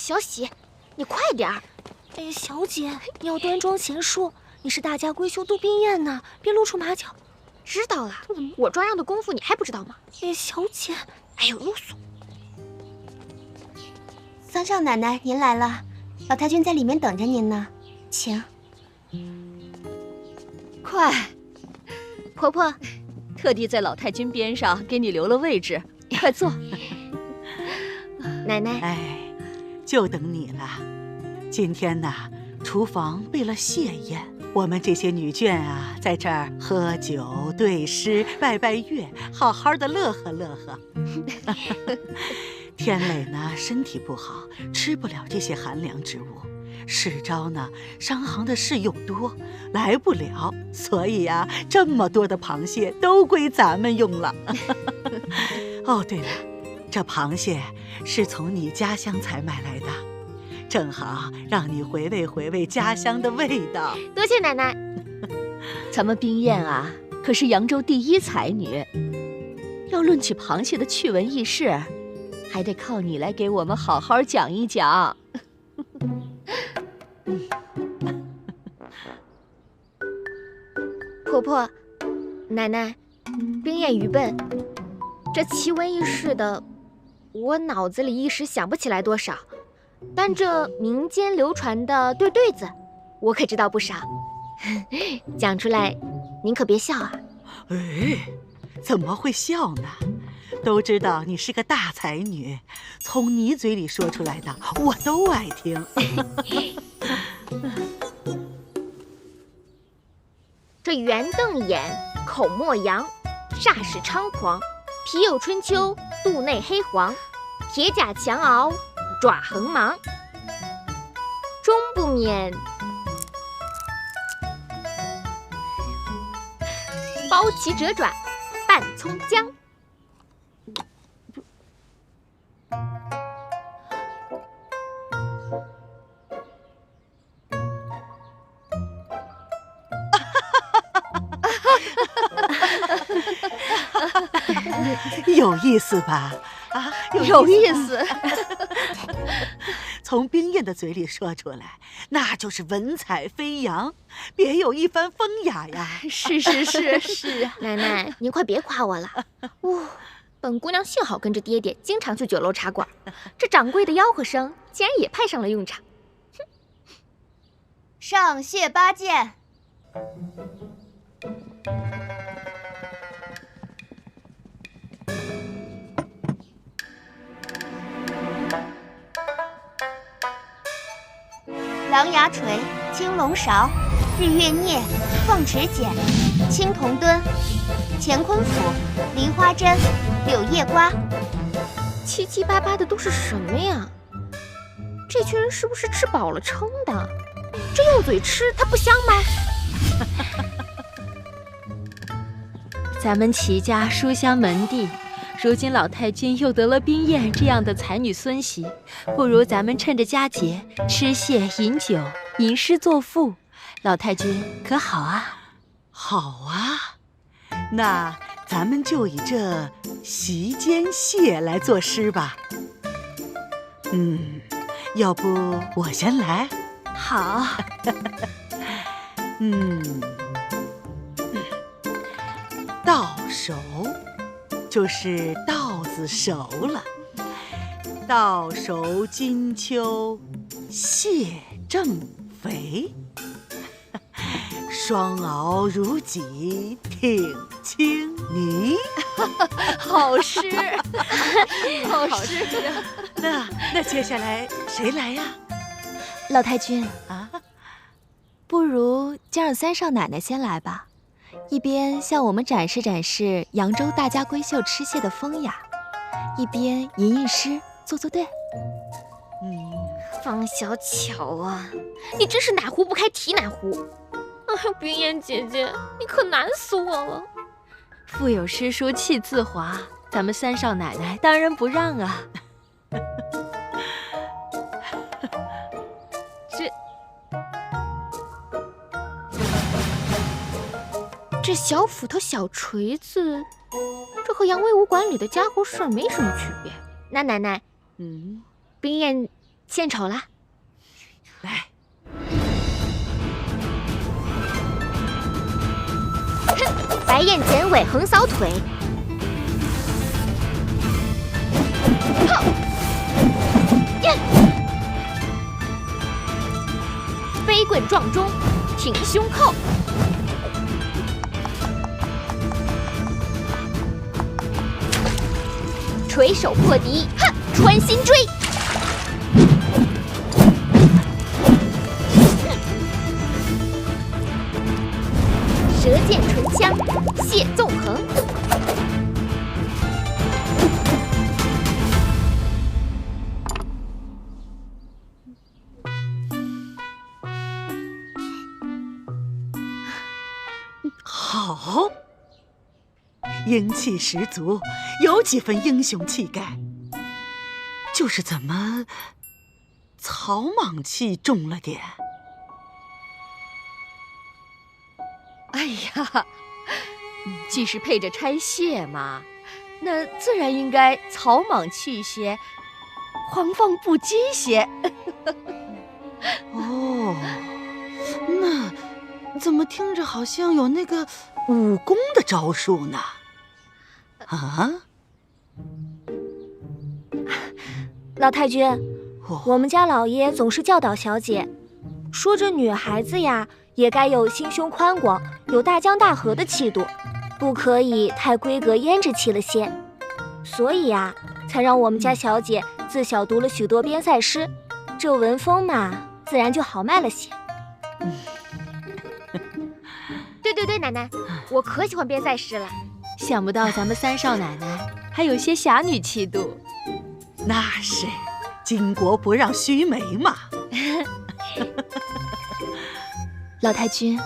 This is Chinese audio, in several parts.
小喜，你快点儿！哎，小姐，你要端庄贤淑，你是大家闺秀杜冰雁呢，别露出马脚。知道了，我装样的功夫你还不知道吗？哎，小姐，哎呦，啰嗦！桑少奶奶，您来了，老太君在里面等着您呢，请。快，婆婆，特地在老太君边上给你留了位置，快坐。奶奶，哎，就等你了。今天呢，厨房备了谢宴，我们这些女眷啊，在这儿喝酒、对诗、拜拜月，好好的乐呵乐呵。天磊呢，身体不好，吃不了这些寒凉之物。世昭呢，商行的事又多，来不了，所以呀，这么多的螃蟹都归咱们用了。哦，对了，这螃蟹是从你家乡才买来的，正好让你回味回味家乡的味道。多谢奶奶。咱们冰雁啊，可是扬州第一才女，要论起螃蟹的趣闻轶事，还得靠你来给我们好好讲一讲。婆婆，奶奶，冰雁愚笨，这奇闻异事的，我脑子里一时想不起来多少，但这民间流传的对子，我可知道不少。讲出来，您可别笑啊！哎，怎么会笑呢？都知道你是个大才女，从你嘴里说出来的，我都爱听。这圆瞪眼，口莫扬，煞是猖狂，皮有春秋，肚内黑黄，铁甲强熬，爪横芒，终不免包其折爪，拌葱姜。有意思吧？啊，有意思。从冰雁的嘴里说出来，那就是文采飞扬，别有一番风雅呀。是啊。奶奶，您快别夸我了。本姑娘幸好跟着爹爹经常去酒楼茶馆，这掌柜的吆喝声竟然也派上了用场。上谢八件。狼牙锤、青龙勺、日月镊、凤池剪、青铜墩、乾坤斧、梨花针、柳叶瓜，七七八八的都是什么呀？这群人是不是吃饱了撑的？这用嘴吃，它不香吗？咱们齐家书香门第，如今老太君又得了冰雁这样的才女孙媳，不如咱们趁着佳节吃蟹饮酒，吟诗作赋，老太君可好啊？好啊，那咱们就以这席间蟹来作诗吧。要不我先来？好。到手就是稻子熟了，稻熟金秋蟹正肥，双熬如鲫挺清泥。好诗，好诗。那接下来谁来呀？老太君啊，不如就让三少奶奶先来吧，一边向我们展示展示扬州大家闺秀吃蟹的风雅，一边吟吟诗，做对。方小巧啊，你真是哪壶不开提哪壶。哎呦，冰雁姐姐，你可难死我了。腹有诗书气自华，咱们三少奶奶当然不让啊。这小斧头小锤子，这和扬威武馆里的家伙事儿没什么区别。那奶奶，冰雁献丑了。来，白燕剪尾，横扫腿。吼！呀！飞棍撞中，挺胸扣。垂手破敌，哼！穿心追。舌剑唇枪，谢纵横。好，英气十足，有几分英雄气概。就是怎么草莽气重了点？哎呀，既是配着拆卸嘛，那自然应该草莽气些，狂放不羁些。哦，那怎么听着好像有那个武功的招数呢？啊？老太君，哦，我们家老爷总是教导小姐，说这女孩子呀，也该有心胸宽广，有大江大河的气度，不可以太闺阁胭脂气了些。所以呀，才让我们家小姐自小读了许多边塞诗，这文风嘛，自然就豪迈了些。对，奶奶，我可喜欢边塞诗了。想不到咱们三少奶奶还有些侠女气度。那是巾帼不让须眉嘛。老太君，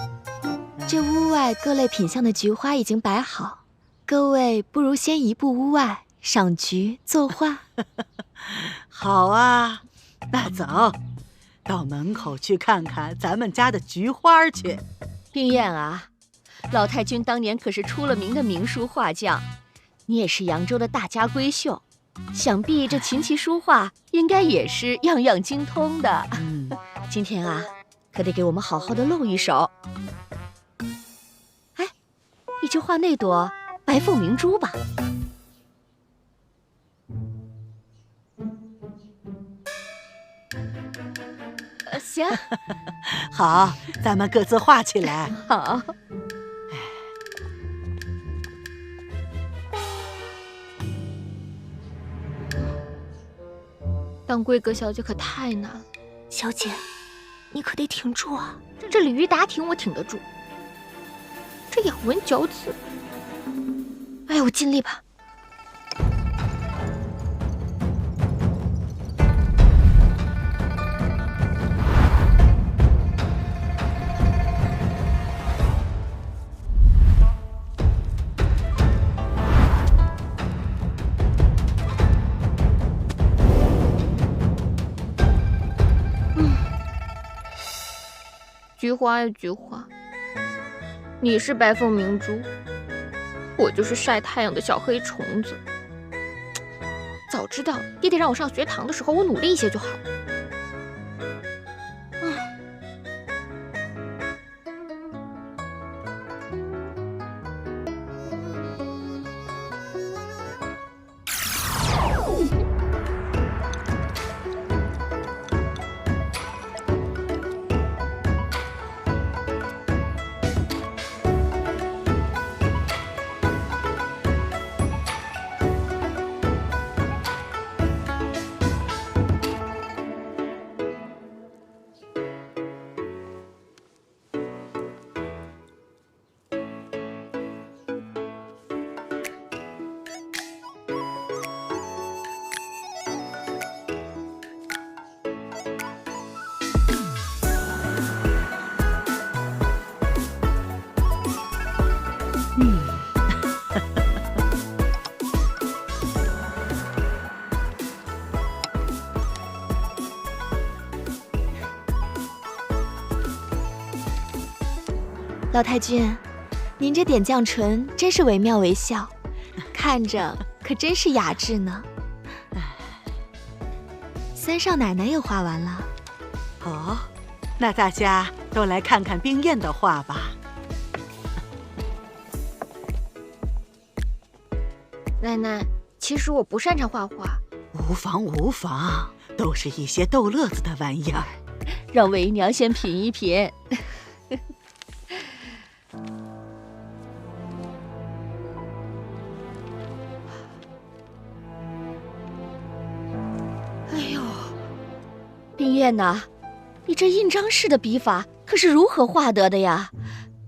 这屋外各类品相的菊花已经摆好，各位不如先移步屋外赏菊作画。好啊，那走，到门口去看看咱们家的菊花去。冰燕啊，老太君当年可是出了名的名书画匠，你也是扬州的大家闺秀，想必这琴棋书画应该也是样样精通的。今天啊，可得给我们好好的露一手。哎，你就画那朵白凤明珠吧。行。好，咱们各自画起来。好。当闺阁小姐可太难了，小姐，你可得挺住啊！这鲤鱼打挺我挺得住，这咬文嚼字，哎，我尽力吧。菊花呀菊花，你是白凤明珠，我就是晒太阳的小黑虫子。早知道爹爹让我上学堂的时候，我努力一些就好了。老太君，您这点绛唇真是惟妙惟肖，看着可真是雅致呢。三少奶奶也画完了。哦，那大家都来看看冰燕的画吧。奶奶，其实我不擅长画画。无妨无妨，都是一些逗乐子的玩意儿。让为娘先品一品。哎呦，冰燕呐，你这印章式的笔法可是如何画得的呀？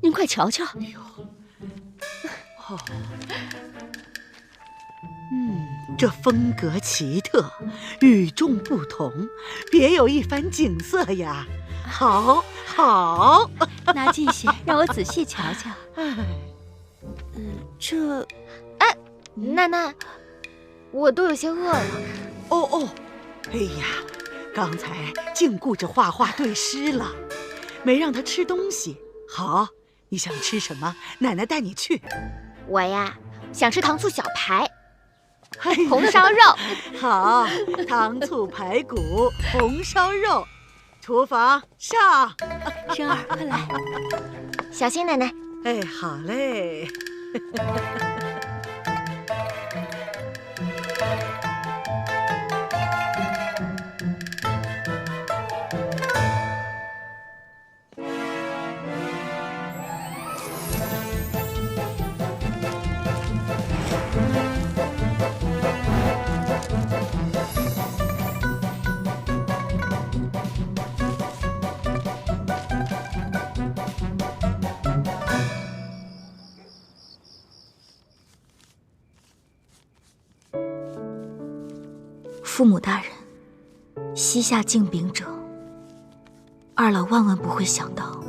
您快瞧瞧。哎呦，哦，这风格奇特，与众不同，别有一番景色呀！好，好，拿近些，让我仔细瞧瞧。这，奶奶，我都有些饿了。哦，哎呀，刚才净顾着画画对诗了，没让他吃东西。好，你想吃什么？奶奶带你去。我呀，想吃糖醋小排。哎呀红烧肉，好，糖醋排骨、红烧肉，厨房上。生儿，快来。小心奶奶。哎，好嘞。父母大人，膝下敬禀者，二老万万不会想到，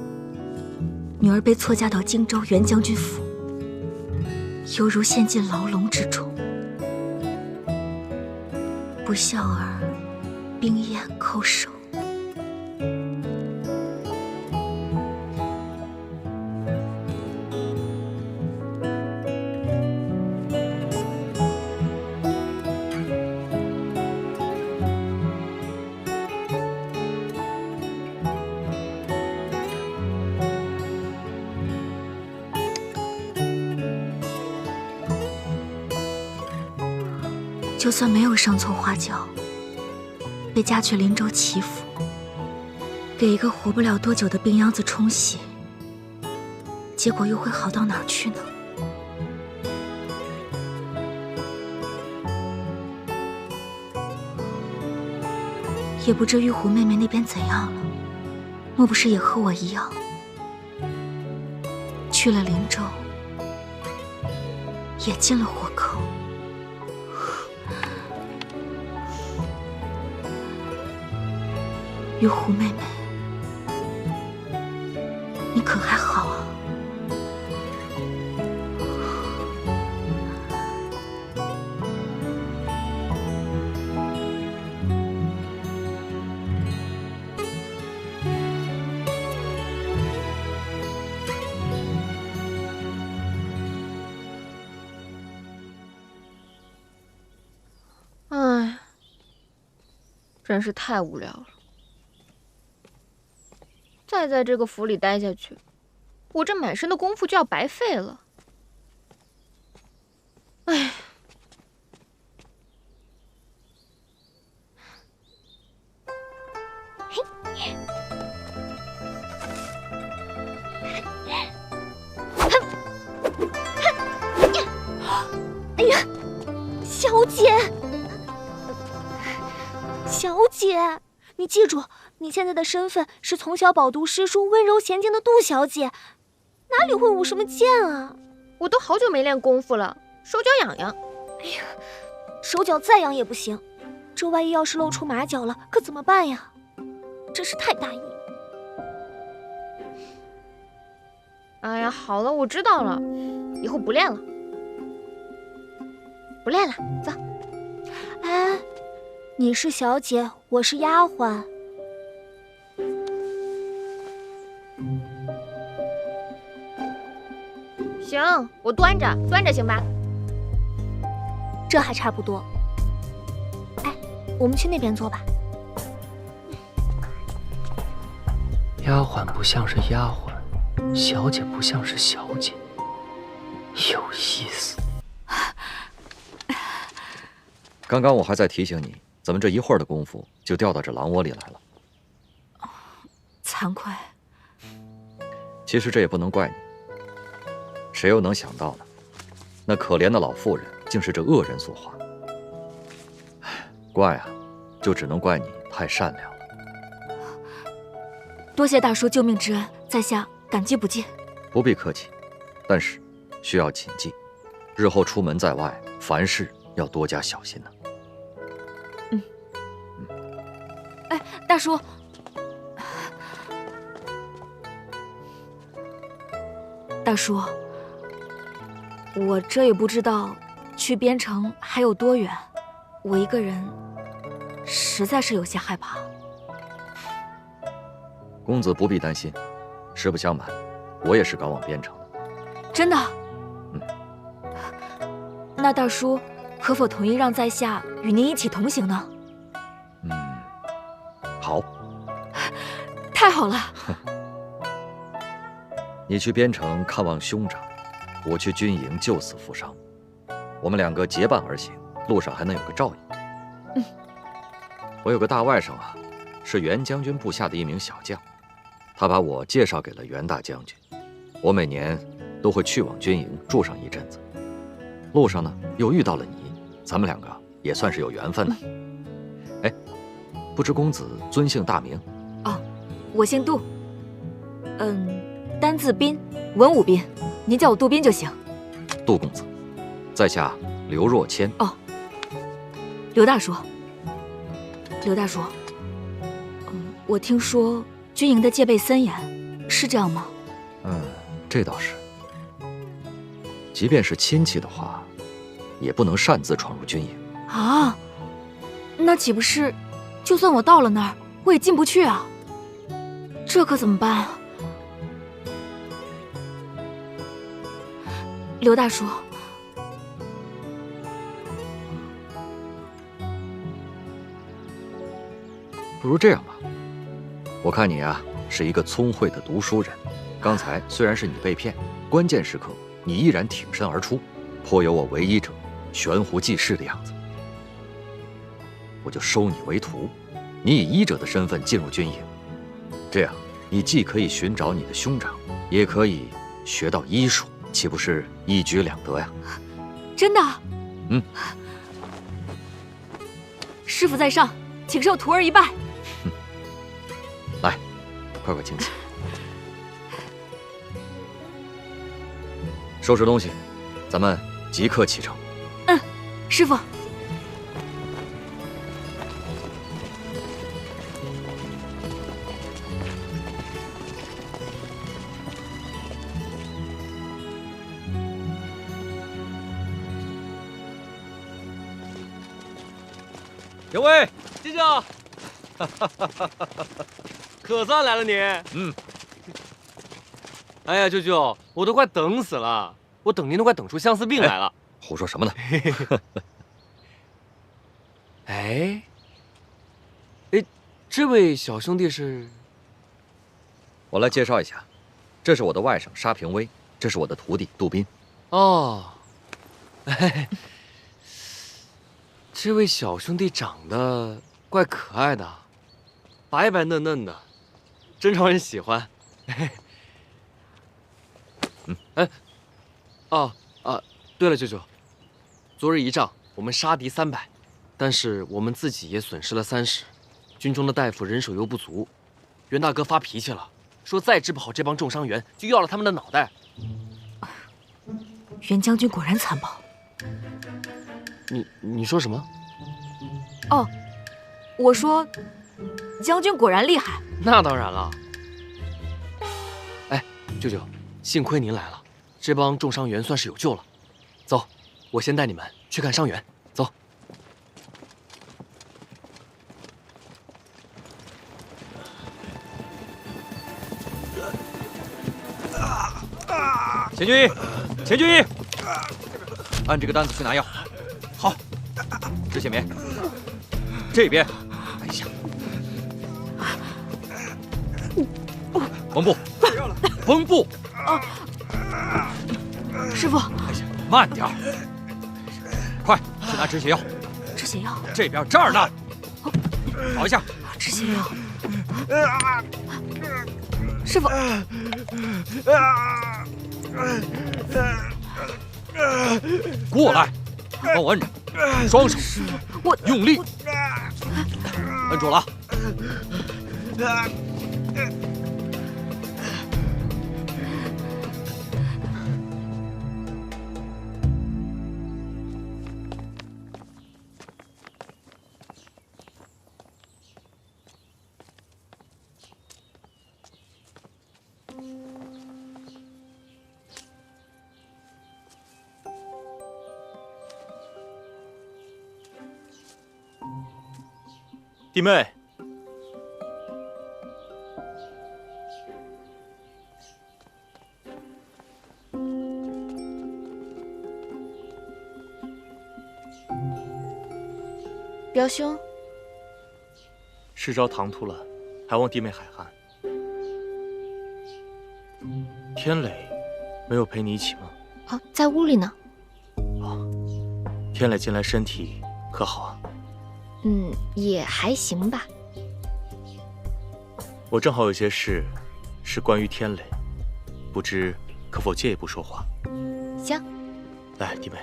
女儿被错嫁到荆州袁将军府，犹如陷进牢笼之中。不孝儿，冰燕叩首。就算没有上错花轿，被嫁去林州齐府，给一个活不了多久的病秧子冲洗，结果又会好到哪儿去呢？也不知玉狐妹妹那边怎样了，莫不是也和我一样，去了林州，也进了火坑？玉狐妹妹，你可还好啊？唉，真是太无聊了。再在这个府里待下去，我这满身的功夫就要白费了。唉，哎呀，小姐，小姐，你记住，你现在的身份是从小饱读诗书、温柔娴静的杜小姐，哪里会舞什么剑啊？我都好久没练功夫了，手脚痒痒。哎呀，手脚再痒也不行，这万一要是露出马脚了，可怎么办呀？真是太大意。哎呀，好了，我知道了，以后不练了，不练了，走。哎，你是小姐，我是丫鬟。行，我端着行吧？这还差不多。哎，我们去那边坐吧。丫鬟不像是丫鬟，小姐不像是小姐，有意思。刚刚我还在提醒你，怎么这一会儿的功夫就掉到这狼窝里来了？惭愧。其实这也不能怪你，谁又能想到呢？那可怜的老妇人竟是这恶人所化。唉，怪啊，就只能怪你太善良了。多谢大叔救命之恩，在下感激不尽。不必客气，但是需要谨记，日后出门在外，凡事要多加小心呢。哎，大叔，大叔，我这也不知道去边城还有多远，我一个人实在是有些害怕。公子不必担心，实不相瞒，我也是赶往边城的。真的？嗯。那大叔可否同意让在下与您一起同行呢？好。太好了。你去边城看望兄长，我去军营救死扶伤，我们两个结伴而行，路上还能有个照应。我有个大外甥啊，是袁将军部下的一名小将，他把我介绍给了袁大将军。我每年都会去往军营住上一阵子，路上呢又遇到了你，咱们两个也算是有缘分呢。哎，不知公子尊姓大名？哦，我姓杜，单字斌，文武斌，您叫我杜斌就行。杜公子，在下刘若谦。哦，刘大叔，刘大叔，我听说军营的戒备森严，是这样吗？这倒是。即便是亲戚的话，也不能擅自闯入军营。啊，那岂不是，就算我到了那儿，我也进不去啊？这可怎么办啊？刘大叔，不如这样吧，我看你啊是一个聪慧的读书人，刚才虽然是你被骗，关键时刻你依然挺身而出，颇有我为医者悬壶济世的样子。我就收你为徒，你以医者的身份进入军营，这样你既可以寻找你的兄长，也可以学到医术，岂不是一举两得呀？真的？师傅在上，请受徒儿一拜。来，快快请起。收拾东西，咱们即刻启程。师傅。有位舅舅，可算来了你。哎呀，舅舅，我都快等死了，我等您都快等出相思病来了。胡说什么呢？哎，这位小兄弟是？我来介绍一下，这是我的外甥沙平威，这是我的徒弟杜斌。哦，这位小兄弟长得怪可爱的，白白嫩嫩的，真招人喜欢。对了，舅舅，昨日一仗我们杀敌300，但是我们自己也损失了30，军中的大夫人手又不足，袁大哥发脾气了，说再治不好这帮重伤员，就要了他们的脑袋。袁将军果然残暴。你说什么？哦，我说，将军果然厉害。那当然了。哎，舅舅，幸亏您来了，这帮重伤员算是有救了。走，我先带你们去看伤员。走。钱军医，钱军医，按这个单子去拿药。好，止血棉。这边。哎呀，绷步，绷步。师傅，哎呀，慢点儿，快去拿止血药。止血药，这边这儿呢，找一下。止血药。师傅，过来，帮我摁着，双手，用力，摁住了。弟妹，表兄，世昭唐突了，还望弟妹海涵。天磊没有陪你一起吗？哦，在屋里呢。天磊近来身体可好啊？也还行吧。我正好有些事，是关于天磊，不知可否借一步说话？行。来，弟妹，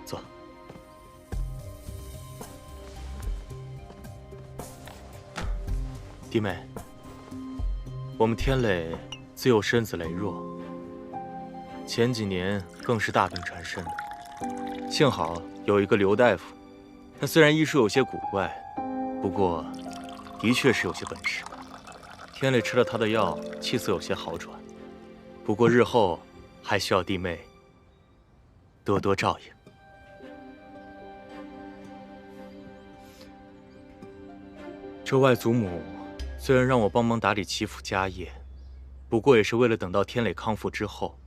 坐。弟妹，我们天磊自幼身子羸弱，前几年更是大病缠身的。幸好有一个刘大夫，他虽然医术有些古怪，不过的确是有些本事。天磊吃了他的药，气色有些好转，不过日后还需要弟妹多多照应。这外祖母虽然让我帮忙打理齐府家业，不过也是为了等到天磊康复之后，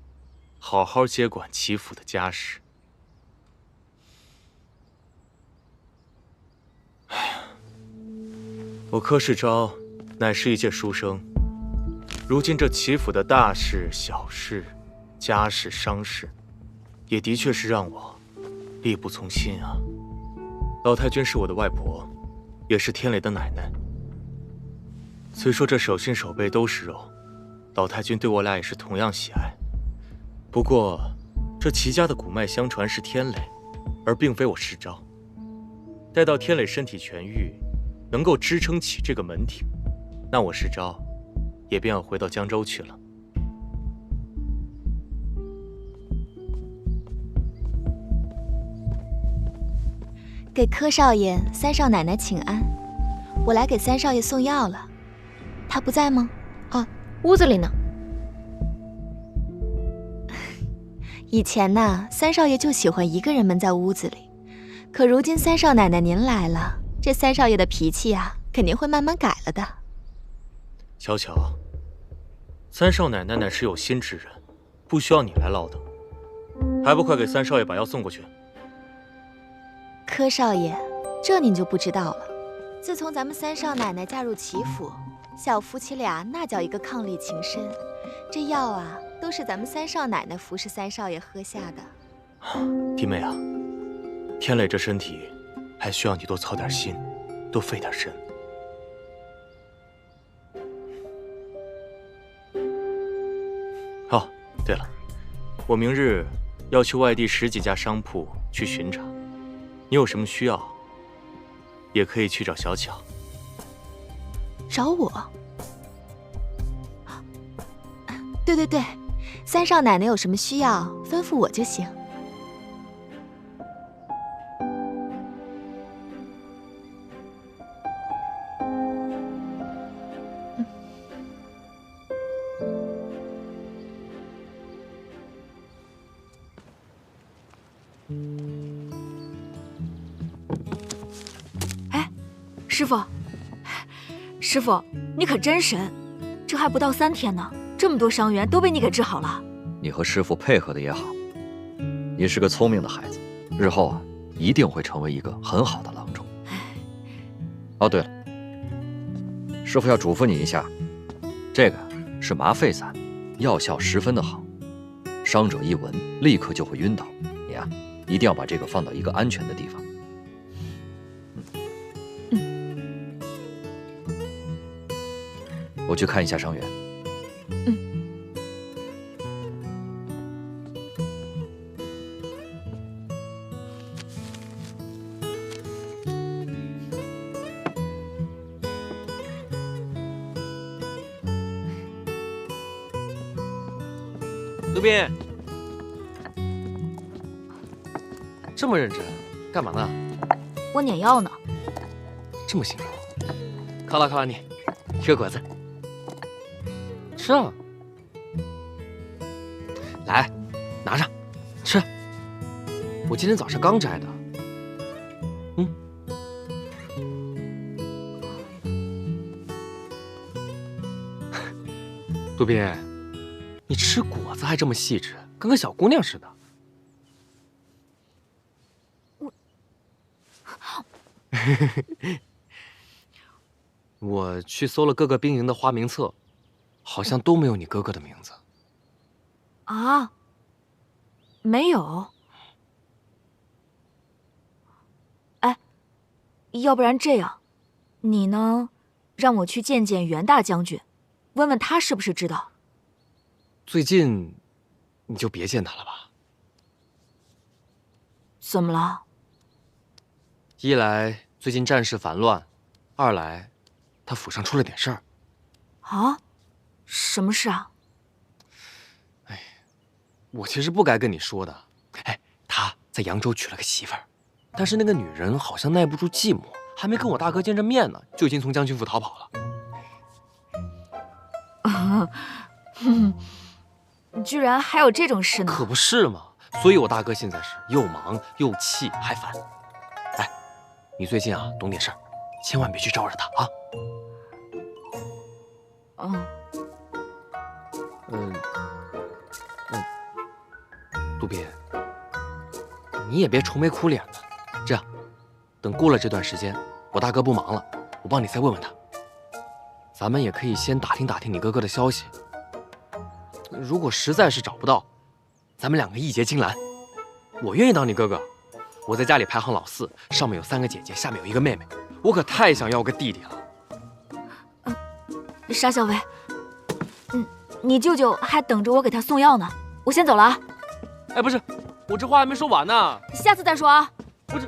好好接管齐府的家事。哎呀，我柯世昭乃是一介书生，如今这齐府的大事、小事、家事、商事，也的确是让我力不从心啊。老太君是我的外婆，也是天磊的奶奶。虽说这手心手背都是肉，老太君对我俩也是同样喜爱。不过，这齐家的古脉相传是天磊，而并非我世昭。待到天磊身体痊愈，能够支撑起这个门庭，那我世昭也便要回到江州去了。给柯少爷、三少奶奶请安，我来给三少爷送药了。他不在吗？哦，屋子里呢。以前呢，三少爷就喜欢一个人闷在屋子里，可如今三少奶奶您来了，这三少爷的脾气啊，肯定会慢慢改了的。小巧，三少奶奶乃是有心之人，不需要你来唠叨，还不快给三少爷把药送过去？柯少爷，这您就不知道了。自从咱们三少奶奶嫁入齐府，小夫妻俩那叫一个伉俪情深，这药啊，都是咱们三少奶奶服侍三少爷喝下的。弟妹啊，天磊这身体还需要你多操点心，多费点神。哦，对了，我明日要去外地10几家商铺去巡查，你有什么需要，也可以去找小巧。找我？对对对，三少奶奶有什么需要，吩咐我就行。师傅，师傅，你可真神！这还不到3天呢，这么多伤员都被你给治好了。你和师傅配合的也好，你是个聪明的孩子，日后啊，一定会成为一个很好的郎中。哦，对了，师傅要嘱咐你一下，这个是麻沸散，药效十分的好，伤者一闻立刻就会晕倒。你呀，一定要把这个放到一个安全的地方。我去看一下伤员。杜宾，这么认真，干嘛呢？我碾药呢。这么辛苦，犒劳你，吃个果子。吃啊！来，拿上，吃。我今天早上刚摘的。杜宾，你吃果子还这么细致，跟个小姑娘似的。我去搜了各个兵营的花名册，好像都没有你哥哥的名字。啊？没有？哎，要不然这样，你呢，让我去见见袁大将军，问问他是不是知道。最近，你就别见他了吧。怎么了？一来最近战事烦乱，二来他府上出了点事儿。啊？什么事啊？哎，我其实不该跟你说的。哎，他在扬州娶了个媳妇儿，但是那个女人好像耐不住寂寞，还没跟我大哥见着面呢，就已经从将军府逃跑了。居然还有这种事呢？可不是嘛，所以我大哥现在是又忙又气还烦。哎，你最近啊懂点事儿，千万别去招惹他啊。杜宾，你也别愁眉苦脸的。这样，等过了这段时间，我大哥不忙了，我帮你再问问他。咱们也可以先打听打听你哥哥的消息。如果实在是找不到，咱们两个义结金兰。我愿意当你哥哥。我在家里排行老4，上面有3个姐姐，下面有1个妹妹，我可太想要个弟弟了。沙小薇，你舅舅还等着我给他送药呢，我先走了啊。哎，不是，我这话还没说完呢。下次再说啊。不是。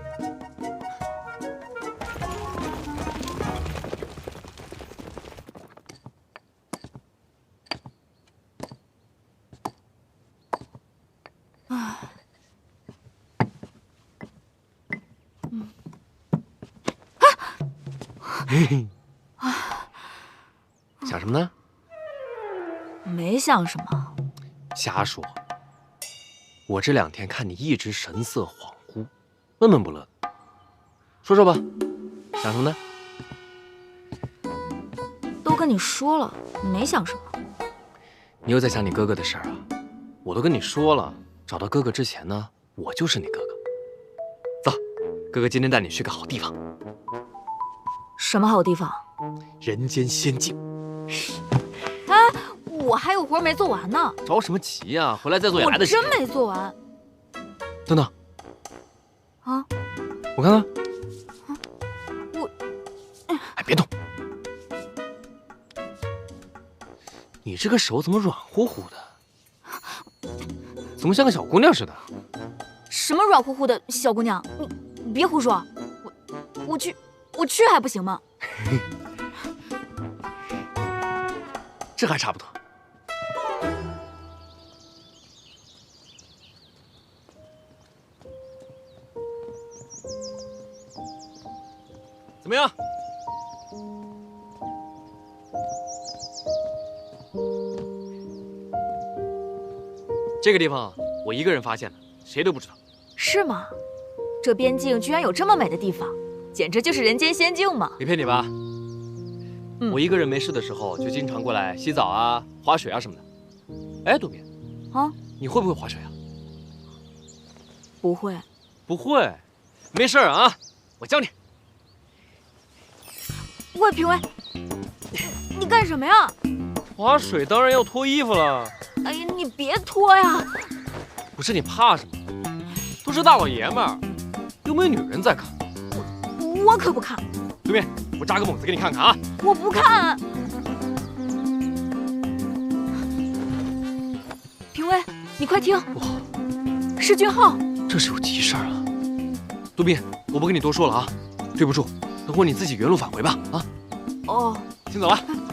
想什么呢？没想什么。瞎说。我这2天看你一直神色恍惚，闷闷不乐的。说说吧，想什么呢？都跟你说了，没想什么。你又在想你哥哥的事儿啊？我都跟你说了，找到哥哥之前呢，我就是你哥哥。走，哥哥今天带你去个好地方。什么好地方？人间仙境。啊，我还有活没做完呢。着什么急呀？回来再做也来得及。我真没做完。等等。啊？我看看。我……哎，别动！你这个手怎么软乎乎的？怎么像个小姑娘似的？什么软乎乎的小姑娘？你别胡说！我去还不行吗？这还差不多。怎么样？这个地方我一个人发现的，谁都不知道。是吗？这边境居然有这么美的地方，简直就是人间仙境嘛！没骗你吧？我一个人没事的时候，就经常过来洗澡啊、滑水啊什么的。哎，杜宾，啊，你会不会滑水啊？不会。不会？没事啊，我教你。喂，评委，你干什么呀？划水当然要脱衣服了。哎呀，你别脱呀！不是你怕什么？都是大老爷们儿，又没有女人在看。我可不看。对面，我扎个猛子给你看看啊！我不看。评委，你快听，是俊浩。这是有急事儿啊！杜宾，我不跟你多说了啊，对不住，等会你自己原路返回吧啊！哦，先走了，走。